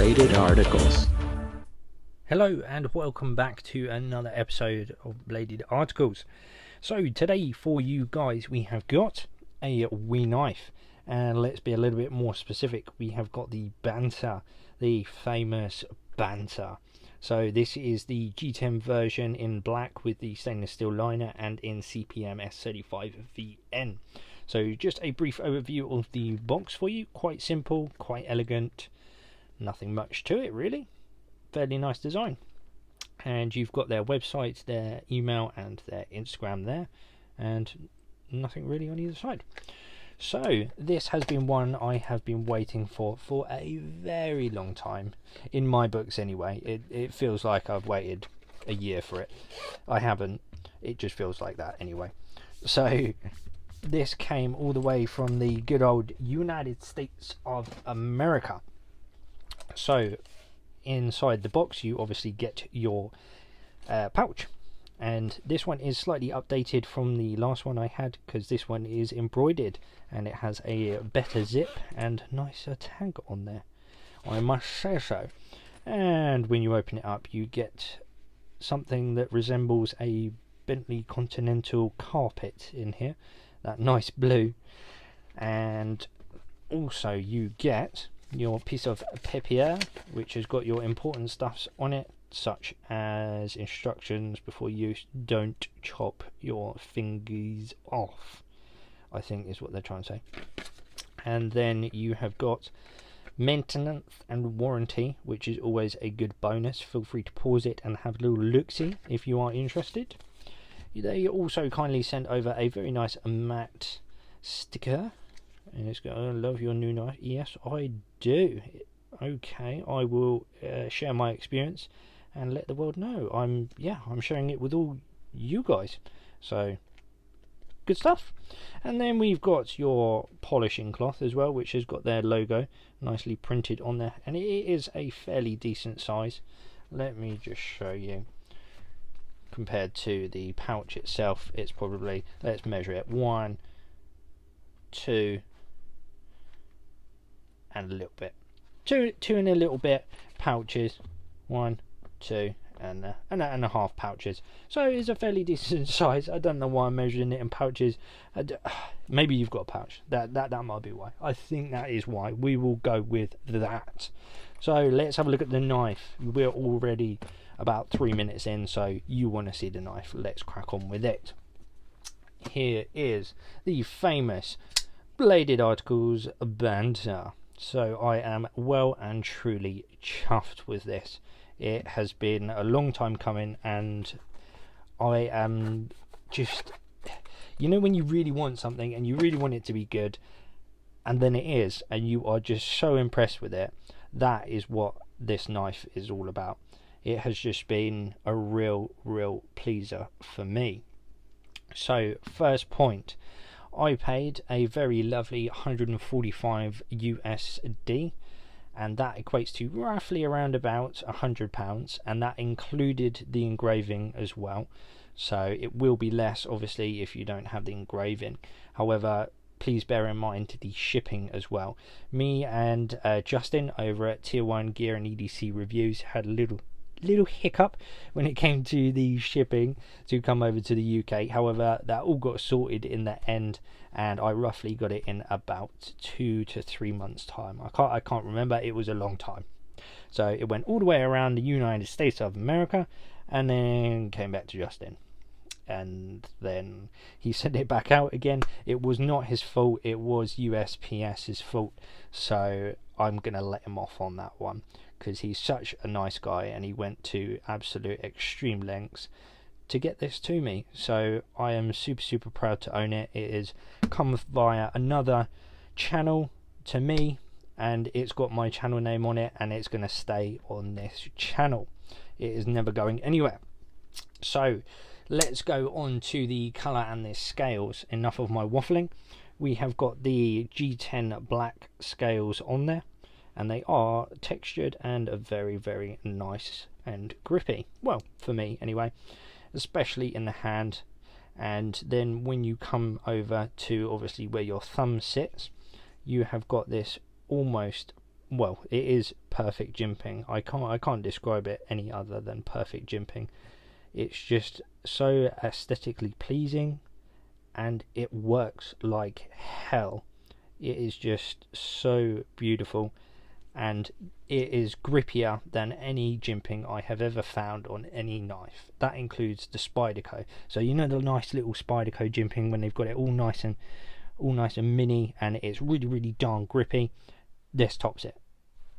Bladed Articles. Hello and welcome back to another episode of Bladed Articles. So today for you guys we have got a wee knife, and let's be a little bit more specific. We have got the Banter, the famous Banter. So this is the G10 version in black with the stainless steel liner and in CPM S35VN. So just a brief overview of the box for you. Quite simple, quite elegant, nothing much to it really. Fairly nice design. And you've got their website, their email and their Instagram there, and nothing really on either side. So this has been one I have been waiting for a very long time, in my books anyway. It feels like I've waited a year for it. I haven't, it just feels like that anyway. So this came all the way from the good old United States of America. So inside the box you obviously get your pouch, and this one is slightly updated from the last one I had because this one is embroidered and it has a better zip and nicer tag on there, I must say so. And when you open it up you get something that resembles a Bentley Continental carpet in here, that nice blue, and also you get your piece of papier which has got your important stuffs on it, such as instructions before use, don't chop your fingers off, I think is what they're trying to say. And then you have got maintenance and warranty, which is always a good bonus. Feel free to pause it and have a little look-see if you are interested. They also kindly sent over a very nice matte sticker, and it's got, I love your new knife. Yes, I do. Okay, I will share my experience and let the world know. I'm sharing it with all you guys. So good stuff. And then we've got your polishing cloth as well, which has got their logo nicely printed on there, and it is a fairly decent size. Let me just show you. Compared to the pouch itself, it's probably, let's measure it, 1, 2 and a little bit, two and a little bit pouches, 1, 2 and a half pouches. So it's a fairly decent size. I don't know why I'm measuring it in pouches. Maybe you've got a pouch. That might be why. I think that is why. We will go with that. So let's have a look at the knife. We're already about 3 minutes in, so you want to see the knife. Let's crack on with it. Here is the famous Bladed Articles Banter. So I am well and truly chuffed with this. It has been a long time coming, and I am just, you know when you really want something and you really want it to be good, and then it is, and you are just so impressed with it. That is what this knife is all about. It has just been a real pleaser for me. So first point, I paid a very lovely 145 USD, and that equates to roughly around about £100, and that included the engraving as well. So it will be less obviously if you don't have the engraving. However, please bear in mind the shipping as well. Me and Justin over at Tier 1 Gear and EDC Reviews had a little hiccup when it came to the shipping to come over to the UK. However, that all got sorted in the end, and I roughly got it in about 2 to 3 months time. I can't remember, it was a long time. So it went all the way around the United States of America and then came back to Justin, and then he sent it back out again. It was not his fault, it was USPS's fault, so I'm gonna let him off on that one because he's such a nice guy and he went to absolute extreme lengths to get this to me. So I am super proud to own it. It is come via another channel to me, and it's got my channel name on it, and it's going to stay on this channel. It is never going anywhere. So let's go on to the colour and the scales. Enough of my waffling. We have got the G10 black scales on there, and they are textured and very nice and grippy. Well, for me anyway, especially in the hand. And then when you come over to obviously where your thumb sits, you have got this almost, well, it is perfect jimping. I can't describe it any other than perfect jimping. It's just so aesthetically pleasing, and it works like hell. It is just so beautiful, and it is grippier than any jimping I have ever found on any knife. That includes the Spyderco. So you know the nice little Spyderco jimping when they've got it all nice and mini, and it's really darn grippy. This tops it,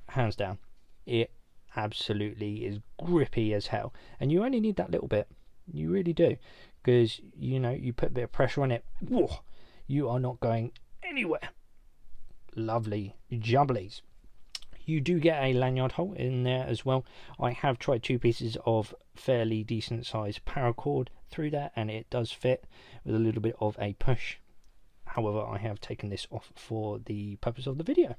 hands down. It absolutely is grippy as hell, and you only need that little bit. You really do, because you know, you put a bit of pressure on it, whoa, you are not going anywhere. Lovely jubblies. You do get a lanyard hole in there as well. I have tried 2 pieces of fairly decent sized paracord through there, and it does fit with a little bit of a push. However, I have taken this off for the purpose of the video.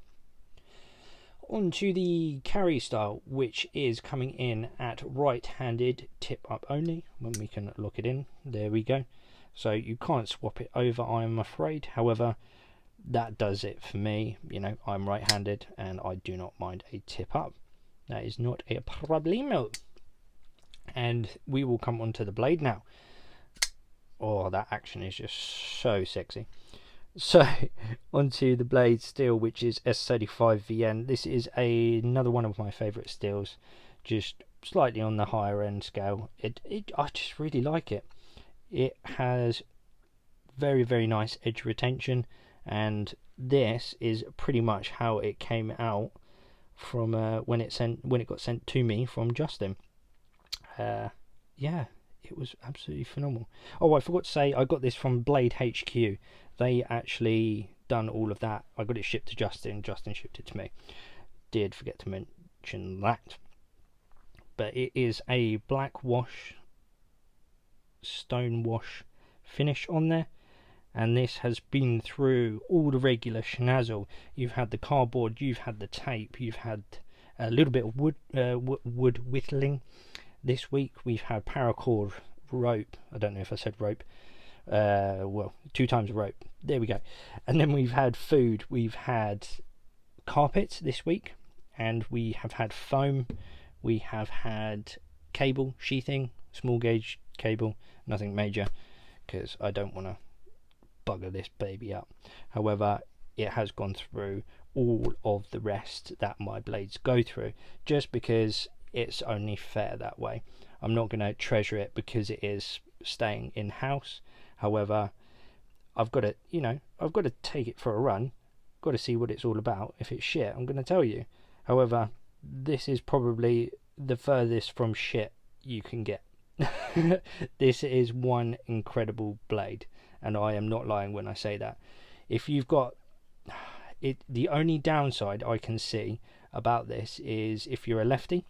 On to the carry style, which is coming in at right-handed tip up only. When we can lock it in, there we go. So you can't swap it over, I'm afraid. However, that does it for me. You know, I'm right-handed and I do not mind a tip up. That is not a problemo. And we will come onto the blade now. Oh, that action is just so sexy. So onto the blade steel, which is S35VN. This is another one of my favourite steels, just slightly on the higher end scale. I just really like it. It has very nice edge retention, and this is pretty much how it came out from when it got sent to me from Justin. Yeah, it was absolutely phenomenal. Oh, I forgot to say, I got this from Blade HQ. They actually done all of that. I got it shipped to Justin. Justin shipped it to me. Did forget to mention that. But it is a black wash, stone wash finish on there. And this has been through all the regular schnazzle. You've had the cardboard, you've had the tape, you've had a little bit of wood whittling. This week we've had paracord, rope. I don't know if I said rope. Well, 2 times rope. There we go. And then we've had food. We've had carpet this week, and we have had foam. We have had cable sheathing, small gauge cable, nothing major, because I don't want to bugger this baby up. However, it has gone through all of the rest that my blades go through, just because it's only fair that way. I'm not going to treasure it because it is staying in house. However, I've got to, you know, I've got to take it for a run. Got to see what it's all about. If it's shit, I'm going to tell you. However, this is probably the furthest from shit you can get. This is one incredible blade, and I am not lying when I say that. If you've got it, the only downside I can see about this is if you're a lefty,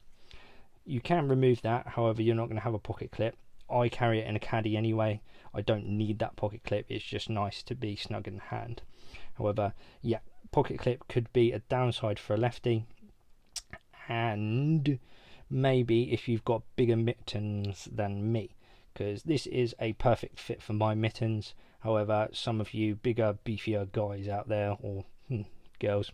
you can remove that. However, you're not going to have a pocket clip. I carry it in a caddy anyway. I don't need that pocket clip. It's just nice to be snug in hand. However, yeah, pocket clip could be a downside for a lefty, and maybe if you've got bigger mittens than me, because this is a perfect fit for my mittens. However, some of you bigger, beefier guys out there, or girls,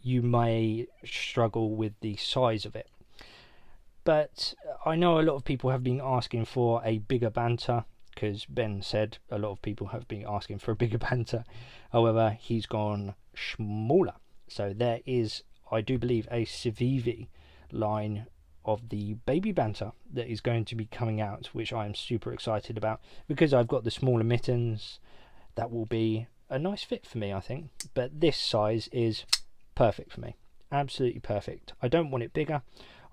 you may struggle with the size of it. But I know a lot of people have been asking for a bigger Banter, because Ben said a lot of people have been asking for a bigger Banter. However, he's gone smaller. So there is, I do believe, a Civivi line of the baby Banter that is going to be coming out, which I am super excited about, because I've got the smaller mittens. That will be a nice fit for me, I think. But this size is perfect for me. Absolutely perfect. I don't want it bigger.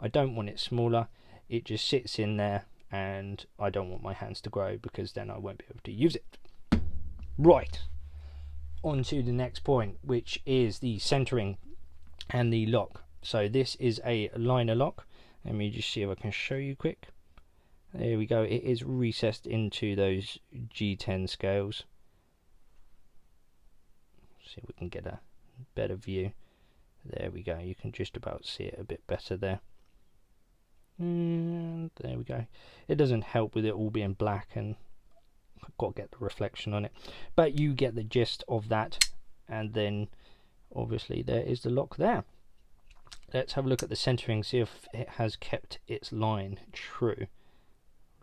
I don't want it smaller. It just sits in there, and I don't want my hands to grow, because then I won't be able to use it. Right, on to the next point, which is the centering and the lock. So this is a liner lock. Let me just see if I can show you quick. There we go. It is recessed into those G10 scales. See if we can get a better view. There we go. You can just about see it a bit better there. And there we go. It doesn't help with it all being black, and I've got to get the reflection on it, but you get the gist of that. And then obviously there is the lock there. let's have a look at the centering, see if it has kept its line true.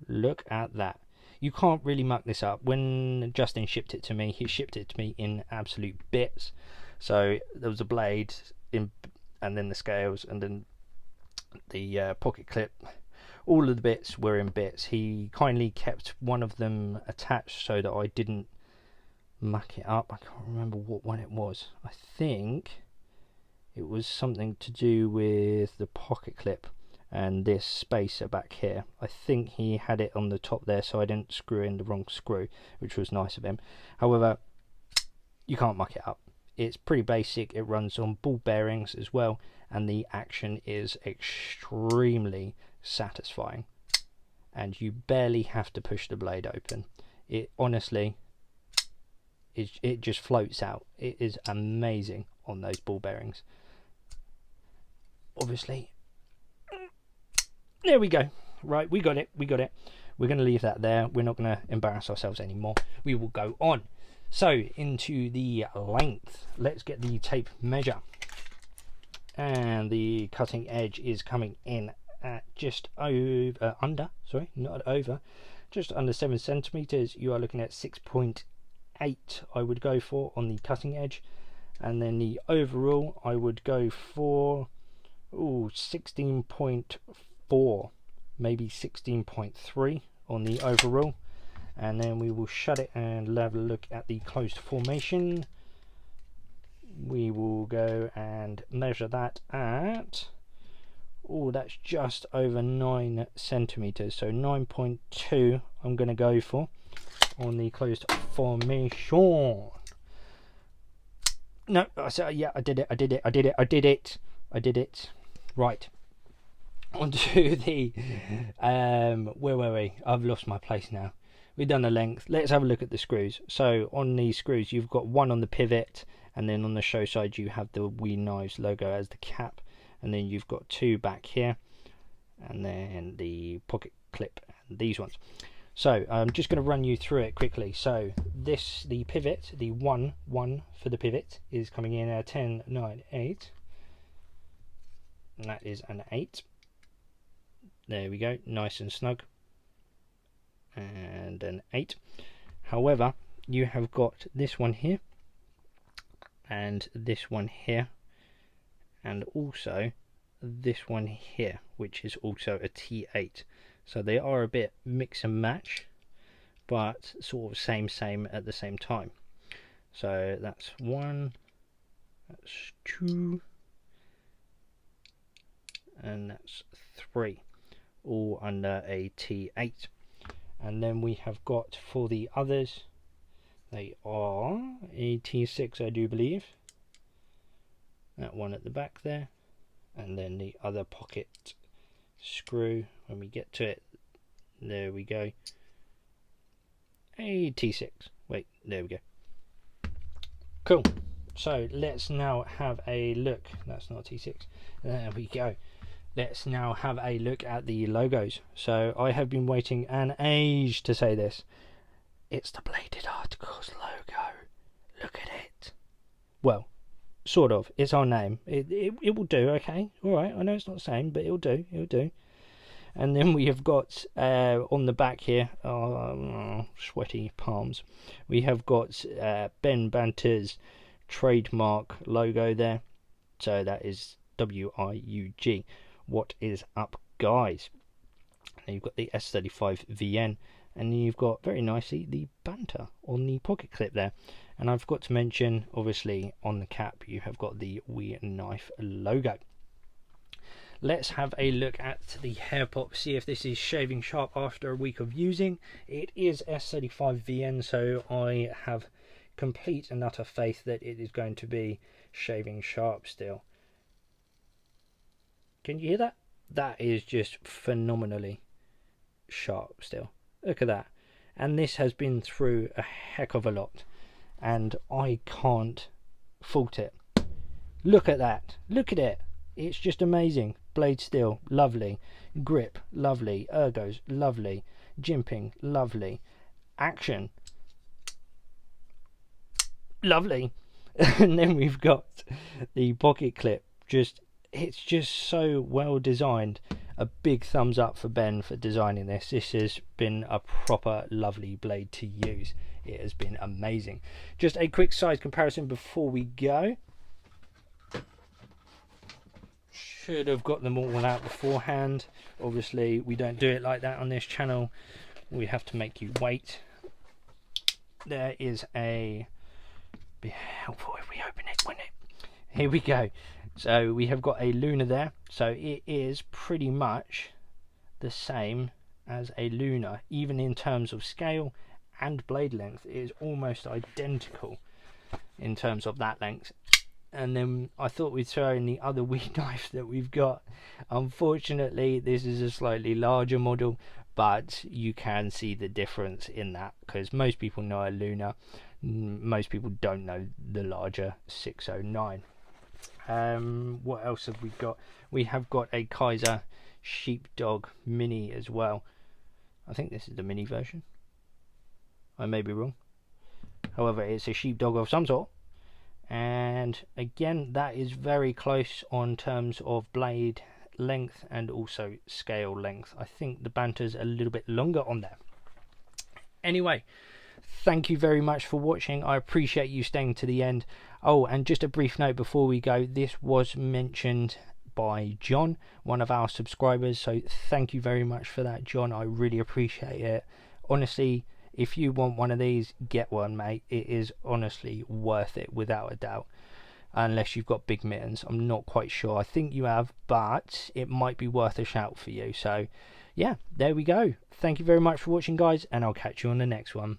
Look at that. You can't really muck this up. When Justin shipped it to me, he shipped it to me in absolute bits. So there was a blade in, and then the scales, and then the pocket clip. All of the bits were in bits. He kindly kept one of them attached so that I didn't muck it up. I can't remember what one it was. I think it was something to do with the pocket clip and this spacer back here. I think he had it on the top there, so I didn't screw in the wrong screw, which was nice of him. However, you can't muck it up. It's pretty basic. It runs on ball bearings as well, and the action is extremely satisfying, and you barely have to push the blade open. It honestly, it just floats out. It is amazing on those ball bearings. Obviously, there we go. Right, we got it. We're going to leave that there. We're not going to embarrass ourselves anymore. We will go on. So, into the length. Let's get the tape measure. And the cutting edge is coming in at just over, just under 7 centimeters. You are looking at 6.8 I would go for on the cutting edge. And then the overall, I would go for 16.4, maybe 16.3 on the overall. And then we will shut it and have a look at the closed formation. We will go and measure that at, that's just over 9 centimeters, so 9.2 I'm going to go for on the closed formation. No, yeah, I did it. Right, onto the where were we? I've lost my place now. We've done the length. Let's have a look at the screws. So on these screws, you've got one on the pivot, and then on the show side you have the Wee Knives logo as the cap, and then you've got 2 back here, and then the pocket clip and these ones. So I'm just going to run you through it quickly. So this, the pivot, the one for the pivot is coming in at 10, 9, 8, and that is an 8. There we go, nice and snug. And an 8. However, you have got this one here, and this one here, and also this one here, which is also a T8. So they are a bit mix and match, but sort of same at the same time. So that's 1, that's 2, and that's 3, all under a T8. And then we have got, for the others, they are a T6, I do believe. That one at the back there, and then the other pocket screw, when we get to it, there we go, a T6. Wait, there we go. Cool. So let's now have a look. That's not a T6. There we go. Let's now have a look at the logos. So I have been waiting an age to say this. It's the Bladed Articles logo. Look at it. Well, sort of. It's our name. It will do, okay? Alright, I know it's not the same, but it'll do. It'll do. And then we have got on the back here, sweaty palms, we have got Banter's trademark logo there. So that is WIUG. What is up, guys? And you've got the S35 VN, and you've got very nicely the Banter on the pocket clip there. And I've got to mention, obviously, on the cap you have got the Wee Knife logo. Let's have a look at the hair pop, see if this is shaving sharp after a week of using. It is S35 VN, so I have complete and utter faith that it is going to be shaving sharp still. Can you hear that? That is just phenomenally sharp still. Look at that. And this has been through a heck of a lot, and I can't fault it. Look at that. Look at it. It's just amazing. Blade steel, lovely. Grip, lovely. Ergos, lovely. Jimping, lovely. Action, lovely. And then we've got the pocket clip, just it's just so well designed. A big thumbs up for Ben for designing this. This has been a proper lovely blade to use. It has been amazing. Just a quick size comparison before we go. Should have got them all out beforehand. Obviously we don't do it like that on this channel. We have to make you wait. There is a, be helpful if we open it, wouldn't it? Here we go. So we have got a Luna there, so it is pretty much the same as a Luna, even in terms of scale and blade length. It is almost identical in terms of that length. And then I thought we'd throw in the other wee knife that we've got. Unfortunately this is a slightly larger model, but you can see the difference in that, because most people know a Luna, most people don't know the larger 609. What else have we got? We have got a Kaiser Sheepdog Mini as well. I think this is the mini version, I may be wrong. However, it's a sheepdog of some sort, and again that is very close on terms of blade length and also scale length. I think the Banter's a little bit longer on there. Anyway, thank you very much for watching. I appreciate you staying to the end. Oh, and just a brief note before we go, this was mentioned by John, one of our subscribers, so thank you very much for that, John. I really appreciate it. Honestly, if you want one of these, get one, mate. It is honestly worth it without a doubt, unless you've got big mittens. I'm not quite sure. I think you have, but it might be worth a shout for you. So yeah, there we go. Thank you very much for watching, guys, and I'll catch you on the next one.